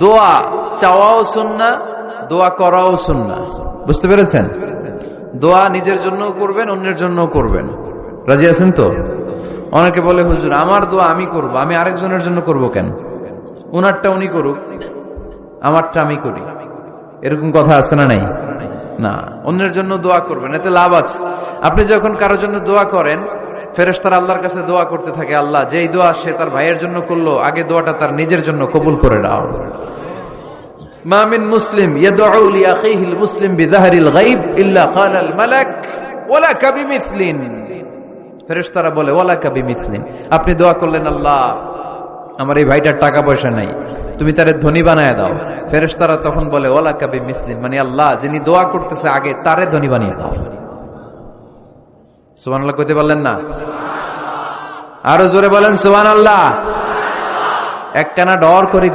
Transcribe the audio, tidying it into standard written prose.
দোয়া চাওয়াও সুন্নাহ, দোয়া করাও সুন্নাহ। বুঝতে পেরেছেন? দোয়া নিজের জন্য করবেন, অন্যের জন্য করবেন। রাজি আছেন তো? অনেকে বলে, হুজুর আমার দোয়া আমি করব, আমি আরেকজনের জন্য করব কেন? উনারটা উনি করুক, আমারটা আমি করি। এরকম কথা আছে না নাই? না, অন্যের জন্য দোয়া করবেন, এতে লাভ আছে। আপনি যখন কারোর জন্য দোয়া করেন, ফেরেশতারা আল্লাহর কাছে দোয়া করতে থাকে, আল্লাহ যেই দোয়া সে তার ভাইয়ের জন্য করলো, আগে দোয়াটা তার নিজের জন্য কবুল করে দাও। মা মিন মুসলিম ইয়াদউ লিআখিহিল মুসলিম বিযাহরিল গায়ব ইল্লা ক্বালাল মালাক ওয়ালাকা বিমিসলিন। ফেরেশতারা বলে ওয়ালাকা বিমিসলিন, আপনি দোয়া করলেন আল্লাহ আমার এই ভাইটার টাকা পয়সা নাই, তুমি তারে ধনী বানায় দাও। ফেরেশতারা তখন বলে ওয়ালাকা বিমিসলিন, মানে আল্লাহ যিনি দোয়া করতেছে আগে তারে ধনী বানিয়ে দাও। সুবহানাল্লাহ কইতে পারলেন না? আরো জোরে বলেন সুবহানাল্লাহ। একখানা ডর করি